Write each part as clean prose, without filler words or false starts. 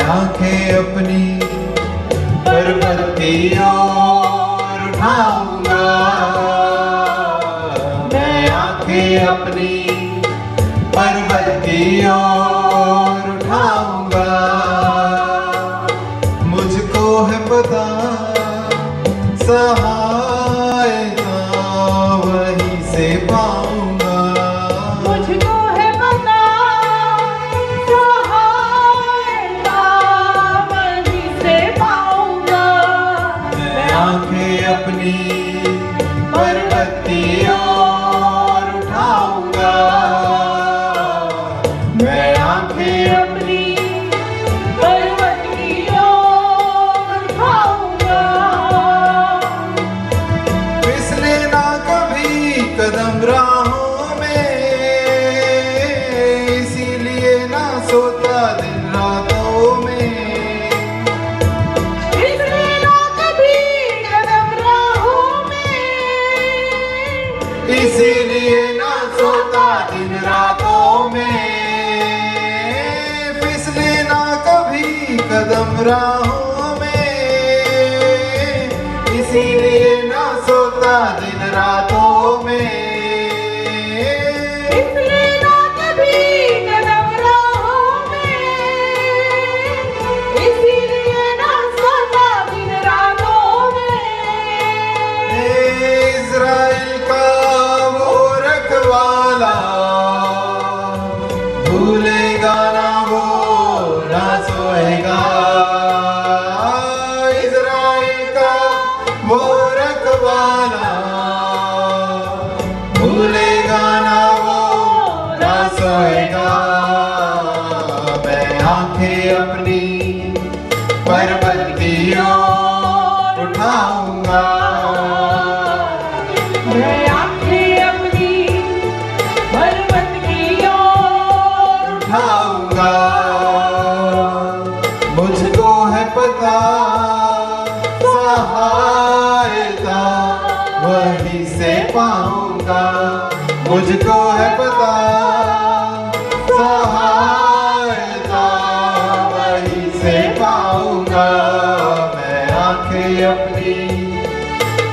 आंखें अपनी पर्वत की ओर उठाऊंगा, मैं आंखें अपनी पर्वत की ओर उठाऊंगा। मुझको है पता सहायता वहीं से पाऊंगा, मुझको है पता सहायता वहीं से पाऊंगा। मैं आंखें अपनी पर्वत की ओर उठाऊंगा, मैं आंखें अपनी पर्वत की ओर उठाऊंगा। फिसले ना कभी कदम राहों में, इसीलिए ना सोता दिन रातों में, फिसले ना कभी कदम राहों में, इसीलिए ना सोता दिन रातों में। फिसले ना कभी कदम राहों में, इसीलिए ना सोता दिन रातों में। फिसले ना कभी कदम राहों में, इसीलिए ना सोता दिन रातों में। इज़राइल का वो रखवाला भूलेगा ना वो ना सोएगा, इज़राइल का वो रखवाला भूलेगा ना वो ना सोएगा। मैं आंखें अपनी पर्वत की ओर उठाऊंगा, मैं आंखें अपनी पर्वत की ओर उठाऊंगा। मुझको है पता सहायता वहीं से पाऊंगा, मुझको है पता सहायता वहीं से पाऊंगा। मैं आंखें अपनी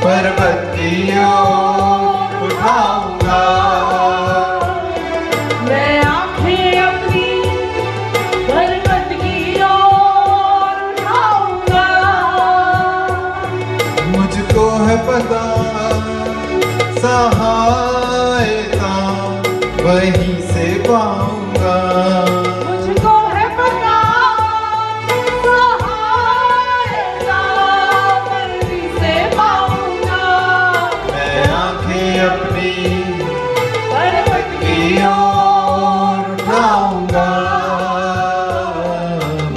पर्वत की ओर उठाऊंगा, मैं आंखें अपनी पर्वत की ओर उठाऊंगा। मुझको है पता सहायता वहीं से पाऊंगा, मुझको है पता सहायता वहीं से पाऊंगा। मैं आंखें अपनी पर्वत की ओर उठाऊंगा,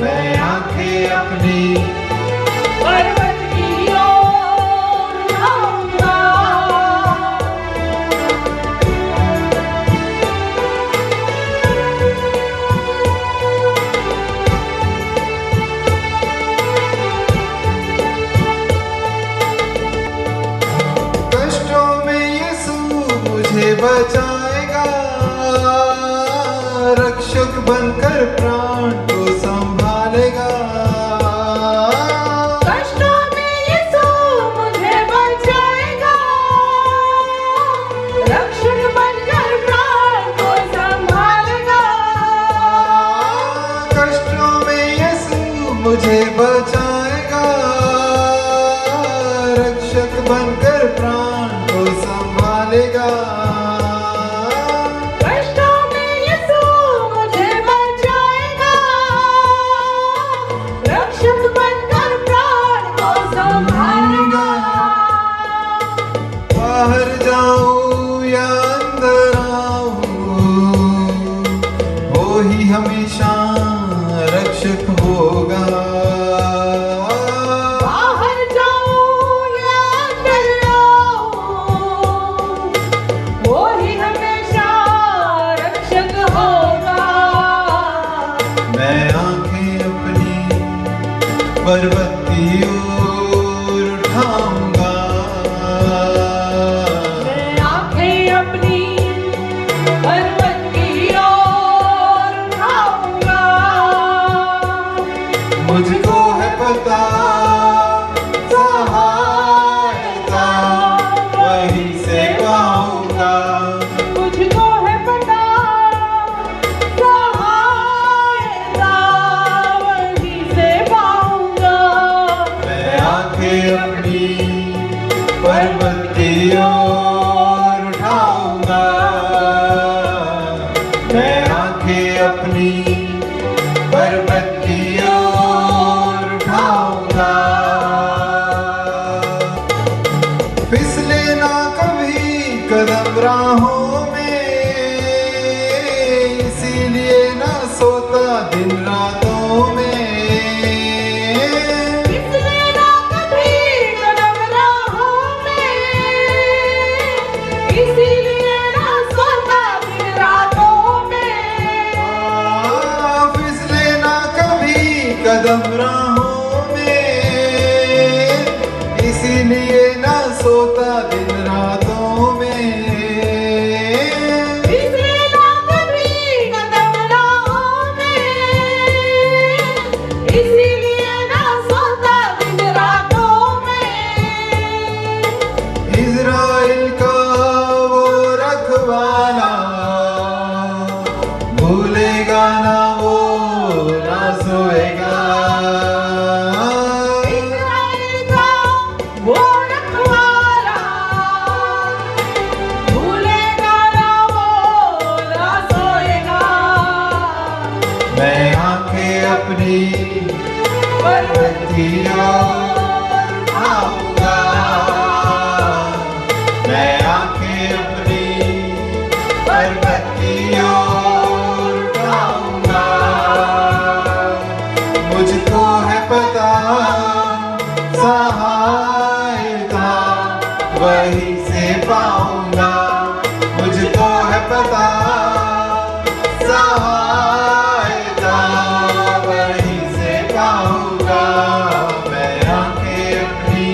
मैं आंखें अपनी पर्वत की ओर उठाऊंगा। कष्टों में यीशु मुझे बचाएगा, रक्षक बनकर प्राण को संभालेगा। कष्टों में यीशु मुझे बचाएगा, रक्षक बनकर प्राण को संभालेगा। कष्टों में यीशु मुझे बचाएगा, रक्षक बनकर प्राण को संभालेगा। कष्टों में यीशु मुझे बचाएगा, रक्षक बनकर प्राण को संभालेगा। बाहर जाऊं या अंदर आऊं, वो ही हमेशा रक्षक होगा। बाहर जाऊं या अंदर आऊं, वो ही हमेशा रक्षक होगा। मैं आंखें अपनी पर्वत की ओर उठाऊंगा, मैं आंखें अपनी पर्वत की ओर उठाऊंगा। मुझको है पता सहायता वहीं से पाऊंगा। मुझको है पता सहायता वहीं से पाऊंगा। मैं आंखें अपनी पर्वत की ओर उठाऊंगा। मैं आंखें अपनी पर्वत की ओर उठाऊंगा। फिसले ना कभी कदम राहों में, इसीलिए ना सोता दिन रातों में। फिसले ना कभी कदम राहों में, इसीलिए ना सोता दिन रातों में। फिसले ना कभी कदम राहों में, इसीलिए ना सोता दिन रातों में। फिसले ना कभी कदम राहों में, इसीलिए ना सोता दिन रातों में। इज़राइल का वो रखवाला भूलेगा ना वो ना सोएगा। इज़राइल का वो रखवाला भूलेगा ना वो ना सोएगा। मैं आंखें अपनी पर्वत की ओर उठाऊंगा। मैं आंखें अपनी पर्वत की ओर उठाऊंगा। मुझको है पता सहायता वहीं से पाऊंगा। मुझको है पता सहायता वहीं से पाऊंगा। मैं आंखें अपनी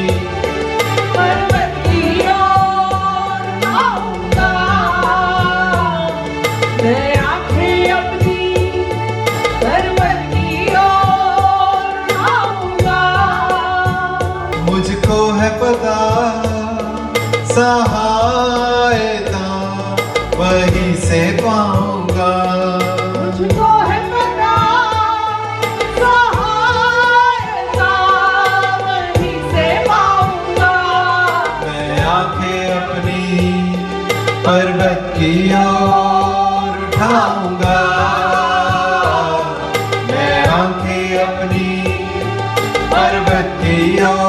पर्वत की ओर उठाऊंगा। मैं आँखें अपनी पर्वत की ओर उठाऊंगा। मुझको है पता सहायता वहीं से पाऊंगा। मुझको है पता सहायता वहीं से पाऊंगा। मैं आंखें अपनी पर्वत की ओर उठाऊंगा। मैं आंखें अपनी पर्वत की ओर